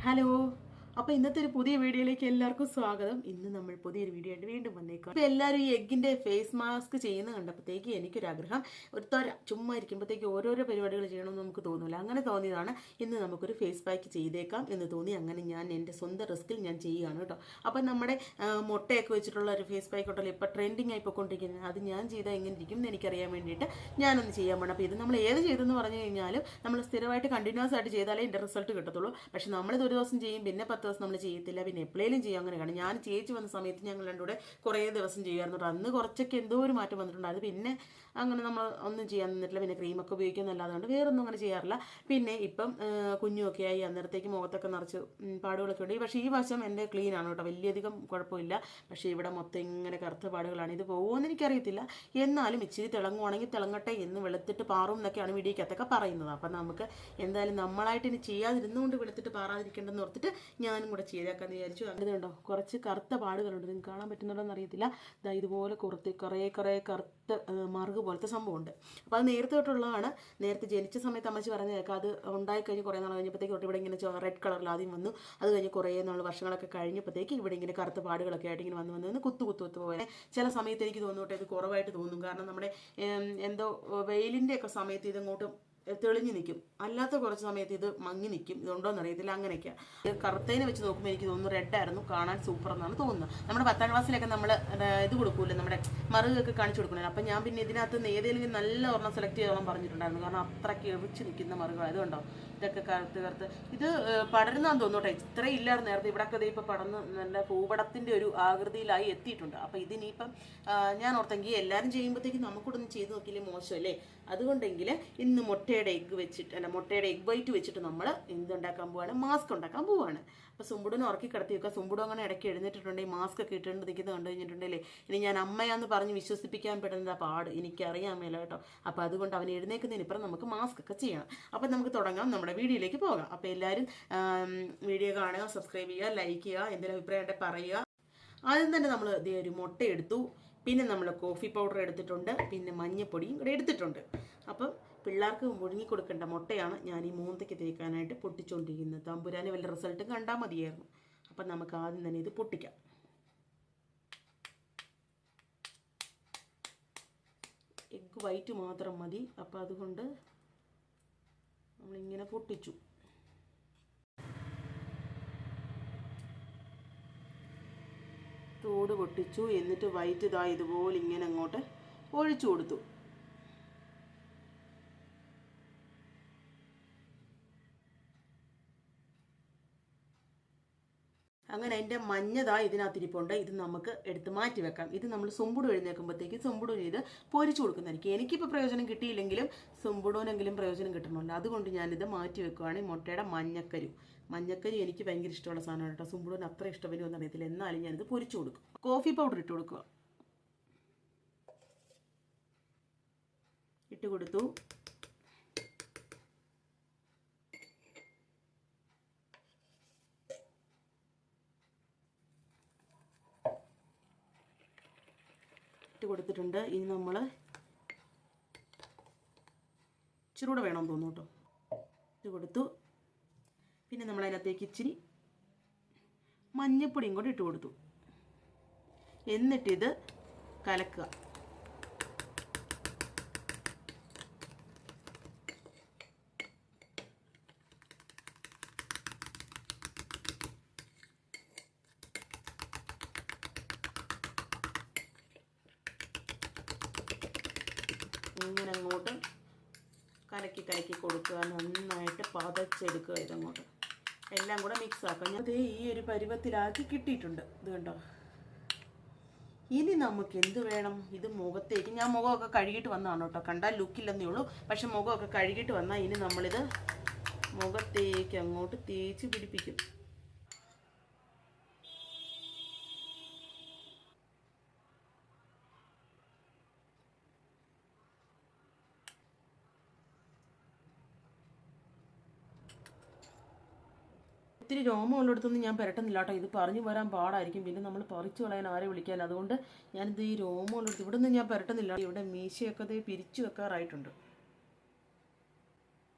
Hello. അപ്പോൾ ഇന്നത്തെ ഒരു പുതിയ വീഡിയോയിലേക്ക് എല്ലാവർക്കും സ്വാഗതം. ഇന്ന് നമ്മൾ പുതിയൊരു വീഡിയോ ആയിട്ട് വീണ്ടും വന്നേക്കാം. ഇപ്പോൾ എല്ലാവരും ഈ എഗ്ഗിൻ്റെ ഫേസ് മാസ്ക് ചെയ്യുന്ന കണ്ടപ്പോഴത്തേക്ക് എനിക്കൊരാഗ്രഹം, ചുമ്മാ ഇരിക്കുമ്പോഴത്തേക്ക് ഓരോരോ പരിപാടികൾ ചെയ്യണമെന്ന് നമുക്ക് തോന്നില്ല. അങ്ങനെ തോന്നിയതാണ് ഇന്ന് നമുക്കൊരു ഫേസ് പാക്ക് ചെയ്തേക്കാം എന്ന് തോന്നി. അങ്ങനെ ഞാൻ എൻ്റെ സ്വന്തം റിസ്കിൽ ഞാൻ ചെയ്യുകയാണ് കേട്ടോ. അപ്പം നമ്മുടെ മുട്ടയൊക്കെ വെച്ചിട്ടുള്ള ഒരു ഫേസ് പാക്ക് ഉണ്ടല്ലോ, ഇപ്പോൾ ട്രെൻഡിങ് ആയി പോയിക്കൊണ്ടിരിക്കുന്നത്, അത് ഞാൻ ചെയ്താൽ എങ്ങനെ ഇരിക്കും എന്ന് എനിക്കറിയാൻ വേണ്ടിയിട്ട് ഞാനൊന്ന് ചെയ്യാൻ വേണം. അപ്പോൾ ഇത് നമ്മൾ ഏത് ചെയ്തെന്ന് പറഞ്ഞു കഴിഞ്ഞാലും നമ്മൾ സ്ഥിരമായിട്ട് കണ്ടിന്യൂസ് ആയിട്ട് ചെയ്താലേ ഇതിൻ്റെ റിസൾട്ട് കിട്ടത്തുള്ളൂ. പക്ഷേ നമ്മളിത് ഒരു ദിവസം ചെയ്യും, പിന്നെ 10 ദിവസം നമ്മൾ ചെയ്യത്തില്ല, പിന്നെ എപ്പോഴേലും ചെയ്യും. അങ്ങനെയാണ്. ഞാൻ ചേച്ചി വന്ന സമയത്ത് ഞങ്ങൾ രണ്ടും കൂടെ കുറേ ദിവസം ചെയ്യുമായിരുന്നു. അന്ന് കുറച്ചൊക്കെ എന്തോ ഒരു മാറ്റം വന്നിട്ടുണ്ടായിരുന്നു. പിന്നെ അങ്ങനെ നമ്മൾ ഒന്നും ചെയ്യാൻ നിന്നിട്ടില്ല. പിന്നെ ക്രീമൊക്കെ ഉപയോഗിക്കുന്നല്ലാതുകൊണ്ട് വേറൊന്നും അങ്ങനെ ചെയ്യാറില്ല. പിന്നെ ഇപ്പം കുഞ്ഞുമൊക്കെ ആയി, അന്നേരത്തേക്ക് മുഖത്തൊക്കെ നിറച്ച് പാടുകളൊക്കെ ഉണ്ട്. പക്ഷേ ഈ വശം എൻ്റെ ക്ലീൻ ആണ് കേട്ടോ, വലിയധികം കുഴപ്പമില്ല. പക്ഷേ ഇവിടെ മൊത്തം ഇങ്ങനെ കറുത്ത പാടുകളാണ്. ഇത് പോകുമെന്ന് എനിക്കറിയത്തില്ല. എന്നാലും ഇച്ചിരി തിളങ്ങുവാണെങ്കിൽ തിളങ്ങട്ടെ, എന്ന് വെളുത്തിട്ട് പാറും എന്നൊക്കെയാണ് വീഡിയോക്കകത്തൊക്കെ പറയുന്നത്. അപ്പം നമുക്ക് എന്തായാലും നമ്മളായിട്ട് ഇനി ചെയ്യാതിരുന്നുകൊണ്ട് വെളുത്തിട്ട് പാറാതിരിക്കേണ്ടെന്ന് ഓർത്തിട്ട് ഞാനും കൂടെ ചെയ്തേക്കാന്ന് വിചാരിച്ചു. അതുകൊണ്ടോ കുറച്ച് കറുത്ത പാടുകളുണ്ട്, നിങ്ങൾക്ക് കാണാൻ പറ്റുന്നുണ്ടോ എന്നറിയത്തില്ല. ഇതുപോലെ കുറേ കറുത്ത മറുക് പോലത്തെ സംഭവമുണ്ട്. അപ്പോൾ അത് നേരത്തെ തൊട്ടുള്ളതാണ്. നേരത്തെ ജനിച്ച സമയത്ത് അമ്മച്ചി പറഞ്ഞ കേൾക്കാം, അത് ഉണ്ടായിക്കഴിഞ്ഞ് കുറേ നാൾ കഴിഞ്ഞപ്പോഴത്തേക്ക് തൊട്ട് ഇവിടെ ഇങ്ങനെ റെഡ് കളറിൽ ആദ്യം വന്നു. അത് കഴിഞ്ഞ് കുറേ നാൾ വർഷങ്ങളൊക്കെ കഴിഞ്ഞപ്പോഴത്തേക്ക് ഇവിടെ ഇങ്ങനെ കറുത്ത പാടുകളൊക്കെ ആയിട്ട് ഇങ്ങനെ വന്ന് കുത്തു പോലെ. ചില സമയത്ത് എനിക്ക് തോന്നൂട്ടെ ഇത് കുറവായിട്ട് തോന്നും. കാരണം നമ്മുടെ എന്തോ വെയിലിൻ്റെ ഒക്കെ സമയത്ത് ഇതങ്ങോട്ട് തെളിഞ്ഞു നിൽക്കും, അല്ലാത്ത കുറച്ച് സമയത്ത് ഇത് മങ്ങി നിൽക്കും. ഇതുണ്ടോയെന്ന് അറിയത്തില്ല. അങ്ങനെയൊക്കെയാണ്. കറുത്തതിനെ വെച്ച് നോക്കുമ്പോൾ എനിക്ക് തോന്നുന്നു റെഡായിരുന്നു, കാണാൻ സൂപ്പർ എന്നാണ് തോന്നുന്നത്. നമ്മുടെ 10ാം ക്ലാസ്സിലൊക്കെ നമ്മൾ ഇത് കൊടുക്കൂല്ലോ, നമ്മുടെ മറുകൊക്കെ കാണിച്ചു കൊടുക്കണല്ലോ. അപ്പം ഞാൻ പിന്നെ ഇതിനകത്ത് നിന്ന് ഏതെങ്കിലും നല്ല ഒരെണ്ണം സെലക്ട് ചെയ്തോളം പറഞ്ഞിട്ടുണ്ടായിരുന്നു. കാരണം അത്രയ്ക്ക് എറിച്ച് നിൽക്കുന്ന മറുകൾ. അതുകൊണ്ടോ ഇതൊക്കെ കറുത്ത് ഇത് പടരുന്നാന്ന് തോന്നോട്ടെ. ഇത്രയും ഇല്ലായിരുന്നു നേരത്തെ. ഇവിടെയൊക്കെ ഇപ്പോൾ പടർന്ന് നല്ല ഭൂപടത്തിൻ്റെ ഒരു ആകൃതിയിലായി എത്തിയിട്ടുണ്ട്. അപ്പോൾ ഇതിനിപ്പം ഞാൻ ഓർത്തെങ്കിൽ എല്ലാവരും ചെയ്യുമ്പോഴത്തേക്കും നമുക്കൂടെ ഒന്ന് ചെയ്ത് നോക്കിയില്ലേ മോശമല്ലേ. അതുകൊണ്ടെങ്കിൽ ഇന്ന് മുട്ടയുടെ എഗ് വൈറ്റ് വെച്ചിട്ട് നമ്മൾ എന്തുണ്ടാക്കാൻ പോവാണ്, മാസ്ക് ഉണ്ടാക്കാൻ പോവാണ്. അപ്പോൾ സുമ്പുടിനെ ഉറക്കി കിടത്തി വെക്കുക. സുമ്പുടും അങ്ങനെ ഇടയ്ക്ക് എഴുന്നേറ്റിട്ടുണ്ടെങ്കിൽ മാസ്ക് ഒക്കെ ഇട്ടുകൊണ്ട് നിൽക്കുന്നത് കണ്ടു കഴിഞ്ഞിട്ടുണ്ടെങ്കിൽ ഇനി ഞാൻ അമ്മയാന്ന് പറഞ്ഞ് വിശ്വസിപ്പിക്കാൻ പെടുന്ന പാട് എനിക്കറിയാൻ മേല കേട്ടോ. അപ്പോൾ അതുകൊണ്ട് അവൻ എഴുന്നേൽക്കുന്നതിനിപ്പുറം നമുക്ക് മാസ്ക് ഒക്കെ ചെയ്യണം. അപ്പോൾ നമുക്ക് തുടങ്ങാം, നമ്മുടെ വീഡിയോയിലേക്ക് പോകാം. അപ്പോൾ എല്ലാവരും വീഡിയോ കാണുക, സബ്സ്ക്രൈബ് ചെയ്യുക, ലൈക്ക് ചെയ്യുക, എന്തെങ്കിലും അഭിപ്രായം ഉണ്ടെങ്കിൽ പറയുക. ആദ്യം തന്നെ നമ്മൾ ഒരു മുട്ട എടുത്തു, പിന്നെ നമ്മൾ കോഫി പൗഡർ എടുത്തിട്ടുണ്ട്, പിന്നെ മഞ്ഞപ്പൊടിയും കൂടെ എടുത്തിട്ടുണ്ട്. അപ്പം പിള്ളേർക്ക് മുഴുങ്ങി കൊടുക്കേണ്ട മുട്ടയാണ് ഞാൻ ഈ മൂന്തയ്ക്ക് തേക്കാനായിട്ട് പൊട്ടിച്ചുകൊണ്ടിരിക്കുന്നത്. തമ്പുരാന് വല്ല റിസൾട്ടും കണ്ടാൽ മതിയായിരുന്നു. അപ്പം നമുക്ക് ആദ്യം തന്നെ ഇത് പൊട്ടിക്കാം. എഗ് വൈറ്റ് മാത്രം മതി. അപ്പോൾ അതുകൊണ്ട് നമ്മളിങ്ങനെ പൊട്ടിച്ചു. തോട് പൊട്ടിച്ചു. എന്നിട്ട് വൈറ്റ് ഇതുപോലെ ഇങ്ങനെ അങ്ങോട്ട് ഒഴിച്ചു കൊടുത്തു. അങ്ങനെ അതിൻ്റെ ഇതിനകത്തിരിപ്പുണ്ട്. ഇത് നമുക്ക് എടുത്ത് മാറ്റി വെക്കാം. ഇത് നമ്മൾ സുമ്പുടു എഴുന്നേൽക്കുമ്പോഴത്തേക്ക് സുമ്പുടൂന് ഇത് പൊരിച്ചു കൊടുക്കുന്നതായിരിക്കും. എനിക്കിപ്പോൾ പ്രയോജനം കിട്ടിയില്ലെങ്കിലും സുമ്പുടൂനെങ്കിലും പ്രയോജനം കിട്ടണമല്ലോ. അതുകൊണ്ട് ഞാനിത് മാറ്റി വെക്കുകയാണ്. മുട്ടയുടെ മഞ്ഞക്കരി എനിക്ക് ഭയങ്കര ഇഷ്ടമുള്ള സാധനമാണ് കേട്ടോ. സുമ്പുടൂന് അത്ര ഇഷ്ടപ്പെടുമെന്ന് അറിയത്തില്ല. എന്നാലും ഞാനിത് പൊരിച്ചു കൊടുക്കും. കോഫി പൗഡർ ഇട്ട് കൊടുക്കുക. ഇട്ട് കൊടുത്തു. കൊടുത്തിട്ടുണ്ട്. ഇനി നമ്മൾ ഇച്ചിരൂടെ വേണമെന്ന് തോന്നുന്നു കേട്ടോ. ഇത് കൊടുത്തു. പിന്നെ നമ്മൾ അതിനകത്തേക്ക് ഇച്ചിരി മഞ്ഞപ്പൊടിയും കൂടി ഇട്ട് കൊടുത്തു. എന്നിട്ടിത് കലക്കുക. ഇങ്ങനെ അങ്ങോട്ട് കലക്കി കൊടുക്കുക. നന്നായിട്ട് പതച്ചെടുക്കുക. ഇതങ്ങോട്ട് എല്ലാം കൂടെ മിക്സ് ആക്കുക. ഞാൻ ഈ ഒരു പരുവത്തിലാക്കി കിട്ടിയിട്ടുണ്ട്. ഇത് കണ്ടോ. ഇനി നമുക്ക് എന്ത് വേണം, ഇത് മുഖത്തേക്ക്, ഞാൻ മുഖമൊക്കെ കഴുകിയിട്ട് വന്നതാണ് കേട്ടോ. കണ്ടാൽ ലുക്കില്ലെന്നേ ഉള്ളൂ, പക്ഷെ മുഖമൊക്കെ കഴുകിയിട്ട് വന്നാൽ ഇനി നമ്മളിത് മുഖത്തേക്ക് അങ്ങോട്ട് തേച്ച് പിടിപ്പിക്കും. ഒത്തിരി രോമമുള്ളിടത്തൊന്നും ഞാൻ പുരട്ടുന്നില്ല കേട്ടോ. ഇത് പറഞ്ഞു വരാൻ പാടായിരിക്കും. പിന്നെ നമ്മൾ പറിച്ചു കളയാൻ ആരെ വിളിക്കാൻ. അതുകൊണ്ട് ഞാനിത് ഈ രോമമുള്ളിടത്ത് ഇവിടെ നിന്ന് ഞാൻ പുരട്ടുന്നില്ല. ഇവിടെ മീശയൊക്കെ ഇത് പിരിച്ചു വെക്കാറായിട്ടുണ്ട്.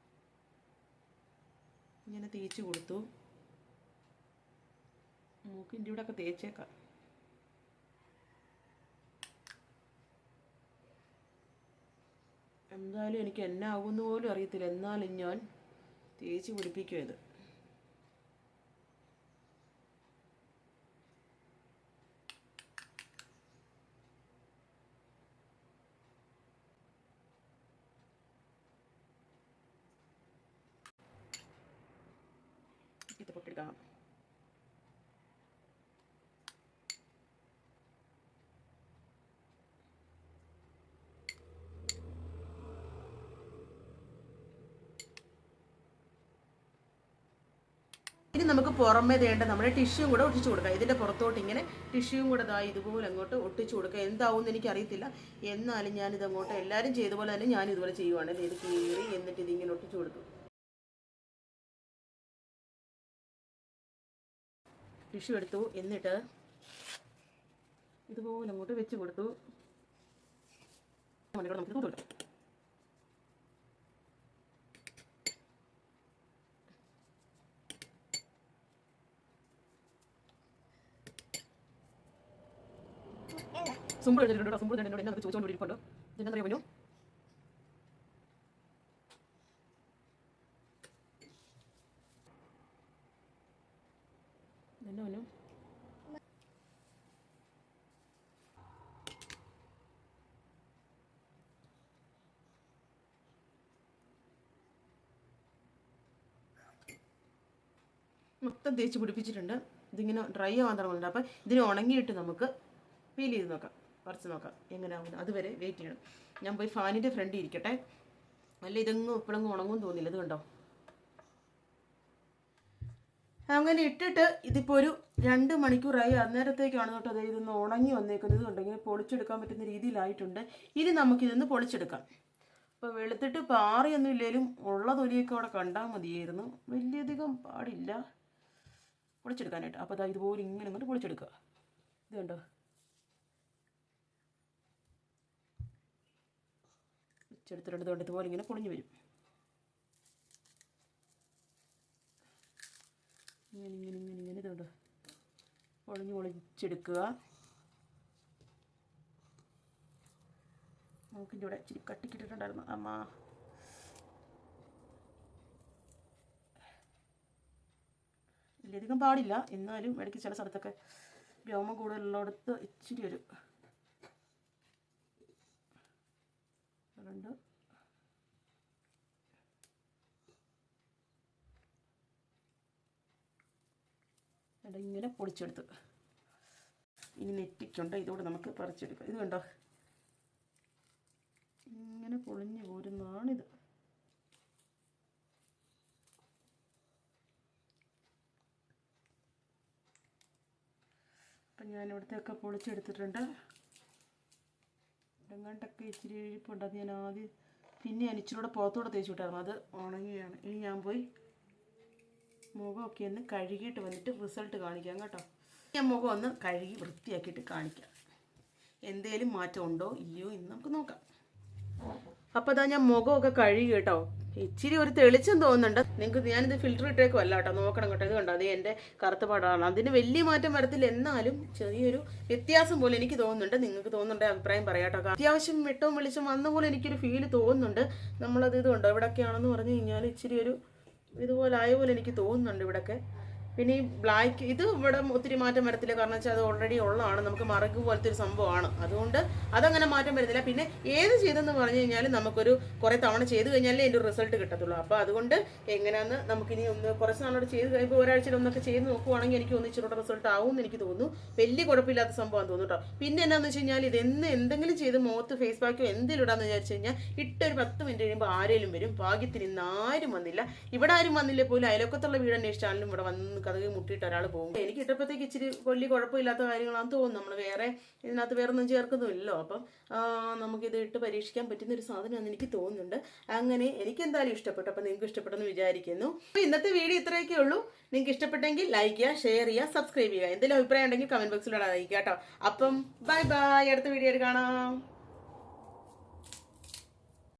ഇങ്ങനെ തേച്ച് കൊടുത്തു. മൂക്കിൻ്റെ ഇവിടെ ഒക്കെ തേച്ചേക്കാം. എന്തായാലും എനിക്ക് എന്നെ ആകുമെന്ന് പോലും അറിയത്തില്ല, എന്നാലും ഞാൻ തേച്ച് പിടിപ്പിക്കും ഇത്. ഇത് പൊട്ടിയെടുക്കാം. ഇനി നമുക്ക് പുറമേ വേണ്ട നമ്മുടെ ടിഷ്യൂം കൂടെ ഒട്ടിച്ചു കൊടുക്കാം. ഇതിൻ്റെ പുറത്തോട്ട് ഇങ്ങനെ ടിഷ്യൂം കൂടെ ഇതുപോലെ അങ്ങോട്ട് ഒട്ടിച്ചു കൊടുക്കുക. എന്താവും എന്ന് എനിക്കറിയത്തില്ല, എന്നാലും ഞാനിത് അങ്ങോട്ട് എല്ലാവരും ചെയ്ത പോലെ തന്നെ ഞാൻ ഇതുപോലെ ചെയ്യുവാണ്. ഇത് കീറി എന്നിട്ട് ഇതിങ്ങനെ ഒട്ടിച്ചു കൊടുത്തു. ടിഷ്യൂ എടുത്തു, എന്നിട്ട് ഇതുപോലെ അങ്ങോട്ട് വെച്ച് കൊടുത്തു. നമുക്ക് കൊടുക്കാം. സുമ്പ് എടുത്തിട്ടുണ്ടോ? സുമ്പ് എന്നോട് എന്നെ ചോദിച്ചുകൊണ്ടിരിക്കുന്നുണ്ടോ? ഇതെന്നറിയാൻ പറ്റൂ. എന്നെ പറ്റൂ. മൊത്തം തേച്ച് പിടിപ്പിച്ചിട്ടുണ്ട്. ഇതിങ്ങനെ ഡ്രൈ ആവാൻ തുടങ്ങുന്നുണ്ട്. അപ്പം ഇതിന് ഉണങ്ങിയിട്ട് നമുക്ക് ഫീൽ ചെയ്ത് നോക്കാം, പറിച്ച് നോക്കാം എങ്ങനെയാവുന്നു. അതുവരെ വെയിറ്റ് ചെയ്യണം. ഞാൻ പോയി ഫാനിൻ്റെ ഫ്രണ്ടിൽ ഇരിക്കട്ടെ, അല്ല ഇതെങ്ങും ഇപ്പോഴെങ്ങും ഉണങ്ങും തോന്നില്ല. ഇത് കണ്ടോ, അങ്ങനെ ഇട്ടിട്ട് ഇതിപ്പോൾ ഒരു 2 മണിക്കൂറായി. അന്നേരത്തേക്കാണ് കേട്ടോ അതായത് ഇതൊന്ന് ഉണങ്ങി വന്നേക്കുന്നത്. കണ്ടോ, ഇങ്ങനെ പൊളിച്ചെടുക്കാൻ പറ്റുന്ന രീതിയിലായിട്ടുണ്ട്. ഇനി നമുക്കിതൊന്ന് പൊളിച്ചെടുക്കാം. അപ്പോൾ വെളുത്തിട്ട് പാറിയൊന്നും ഇല്ലെങ്കിലും ഉള്ള തൊലിയൊക്കെ അവിടെ കണ്ടാൽ മതിയായിരുന്നു, വലിയധികം പാടില്ല പൊളിച്ചെടുക്കാനായിട്ട്. അപ്പോൾ അതാ ഇതുപോലെ ഇങ്ങനെ അങ്ങോട്ട് പൊളിച്ചെടുക്കുക. ഇത് കണ്ടോ, വെച്ചെടുത്തിട്ടുണ്ട്. കൊണ്ട് ഇതുപോലെ ഇങ്ങനെ പൊളിഞ്ഞു വരും. ഇങ്ങനെ ഇങ്ങനെ ഇങ്ങനെ ഇങ്ങനെ ഇതുണ്ട് പൊളിച്ചെടുക്കുക. മൂക്കിൻ്റെ ഇവിടെ ഇച്ചിരി കട്ടിക്കിട്ടിട്ടുണ്ടായിരുന്നു അമ്മ. വലിയധികം പാടില്ല, എന്നാലും ഇടയ്ക്ക് ചില സ്ഥലത്തൊക്കെ രോമം കൂടുതലുള്ളിടത്ത് ഇച്ചിരി ഒരു ഉണ്ട്. ഇങ്ങനെ പൊടിച്ചെടുത്ത് ഇനി നെറ്റിക്കുണ്ട്, ഇതോടെ നമുക്ക് പറിച്ചെടുക്കാം. ഇത് കണ്ടോ, ഇങ്ങനെ പൊളിഞ്ഞു പോരുന്നതാണിത്. അപ്പം ഞാനിവിടുത്തെയൊക്കെ പൊളിച്ചെടുത്തിട്ടുണ്ട്. എങ്ങാണ്ടൊക്കെ ഇച്ചിരി ഇഴിപ്പുണ്ട്, അത് ഞാൻ ആദ്യം പിന്നെ ഞാൻ ഇച്ചിരി കൂടെ പുറത്തൂടെ തേച്ച് വിട്ടായിരുന്നു, അത് ഉണങ്ങിയാണ്. ഇനി ഞാൻ പോയി മുഖമൊക്കെ ഒന്ന് കഴുകിയിട്ട് വന്നിട്ട് റിസൾട്ട് കാണിക്കാം കേട്ടോ. ഞാൻ മുഖം ഒന്ന് കഴുകി വൃത്തിയാക്കിയിട്ട് കാണിക്കാം, എന്തേലും മാറ്റം ഉണ്ടോ ഇല്ലയോ എന്ന് നമുക്ക് നോക്കാം. അപ്പോൾ അതാ ഞാൻ മുഖമൊക്കെ കഴുകി കേട്ടോ. ഇച്ചിരി ഒരു തെളിച്ചം തോന്നുന്നുണ്ട് നിങ്ങൾക്ക്. ഞാനിത് ഫിൽറ്റർ ഇട്ടേക്കുമല്ല കേട്ടോ, നോക്കണം കേട്ടോ. ഇത് കണ്ടോ, അത് എൻ്റെ കറുത്ത പാടാണ്. അതിന് വലിയ മാറ്റം വരത്തില്ല, എന്നാലും ചെറിയൊരു വ്യത്യാസം പോലെ എനിക്ക് തോന്നുന്നുണ്ട്. നിങ്ങൾക്ക് തോന്നുന്നുണ്ടെങ്കിൽ അഭിപ്രായം പറയാം കേട്ടോ. അത്യാവശ്യം വെട്ടവും വെളിച്ചം വന്ന പോലെ എനിക്കൊരു ഫീല് തോന്നുന്നുണ്ട്. നമ്മളത് ഇതുണ്ടോ ഇവിടെയൊക്കെയാണെന്ന് പറഞ്ഞു കഴിഞ്ഞാൽ ഇച്ചിരി ഒരു ഇതുപോലെ ആയ പോലെ എനിക്ക് തോന്നുന്നുണ്ട് ഇവിടെയൊക്കെ. പിന്നെ ഈ ബ്ലാക്ക് ഇത് ഇവിടെ ഒത്തിരി മാറ്റം വരത്തില്ല, കാരണം വെച്ചാൽ അത് ഓൾറെഡി ഉള്ളതാണ്, നമുക്ക് മറക് പോലത്തെ ഒരു സംഭവമാണ്, അതുകൊണ്ട് അതങ്ങനെ മാറ്റം വരുന്നില്ല. പിന്നെ ഏത് ചെയ്തെന്ന് പറഞ്ഞു കഴിഞ്ഞാൽ നമുക്കൊരു കുറേ തവണ ചെയ്ത് കഴിഞ്ഞാലേ എൻ്റെ ഒരു റിസൾട്ട് കിട്ടത്തുള്ളൂ. അപ്പോൾ അതുകൊണ്ട് എങ്ങനെയാണെന്ന് നമുക്കിനി ഒന്ന് കുറച്ച് നാളോട് ചെയ്ത് കഴിയുമ്പോൾ ഒരാഴ്ചയിൽ ഒന്നൊക്കെ ചെയ്ത് നോക്കുവാണെങ്കിൽ എനിക്ക് ഒന്നിച്ചിലൂടെ റിസൾട്ട് ആവും എന്ന് എനിക്ക് തോന്നുന്നു. വലിയ കുഴപ്പമില്ലാത്ത സംഭവം തോന്നുന്നു കേട്ടോ. പിന്നെ എന്താണെന്ന് വെച്ച് കഴിഞ്ഞാൽ ഇത് എന്തെങ്കിലും ചെയ്ത് മുഖത്ത് ഫേസ് പാക്കോ എന്തെങ്കിലും ഇടാന്ന് വിചാരിച്ചു കഴിഞ്ഞാൽ ഇട്ടൊരു 10 മിനിറ്റ് കഴിയുമ്പോൾ ആരെങ്കിലും വരും. ഭാഗ്യത്തിന് ഇന്ന് ആരും വന്നില്ല. ഇവിടെ ആരും വന്നില്ലേ പോലും അയലൊക്കത്തുള്ള വീട് അന്വേഷിച്ചാലും ഇവിടെ വന്ന് കഥകി മുട്ടിയിട്ട് ഒരാൾ പോകും. എനിക്ക് ഇട്ടപ്പോഴത്തേക്ക് ഇച്ചിരി വലിയ കുഴപ്പമില്ലാത്ത കാര്യങ്ങളാണെന്ന് തോന്നുന്നു. നമ്മൾ വേറെ ഇതിനകത്ത് വേറെ ഒന്നും ചേർക്കുന്നുമില്ലല്ലോ. അപ്പം നമുക്കിത് ഇട്ട് പരീക്ഷിക്കാൻ പറ്റുന്ന ഒരു സാധനമാണെന്ന് എനിക്ക് തോന്നുന്നുണ്ട്. അങ്ങനെ എനിക്ക് എന്തായാലും ഇഷ്ടപ്പെട്ടു. അപ്പം നിങ്ങൾക്ക് ഇഷ്ടപ്പെട്ടെന്ന് വിചാരിക്കുന്നു. അപ്പോൾ ഇന്നത്തെ വീഡിയോ ഇത്രയൊക്കെ ഉള്ളൂ. നിങ്ങൾക്ക് ഇഷ്ടപ്പെട്ടെങ്കിൽ ലൈക്ക് ചെയ്യുക, ഷെയർ ചെയ്യുക, സബ്സ്ക്രൈബ് ചെയ്യുക. എന്തെങ്കിലും അഭിപ്രായം ഉണ്ടെങ്കിൽ കമൻറ്റ് ബോക്സിലൂടെ അറിയിക്കുക കേട്ടോ. അപ്പം ബൈ ബൈ, അടുത്ത വീഡിയോയിൽ കാണാം.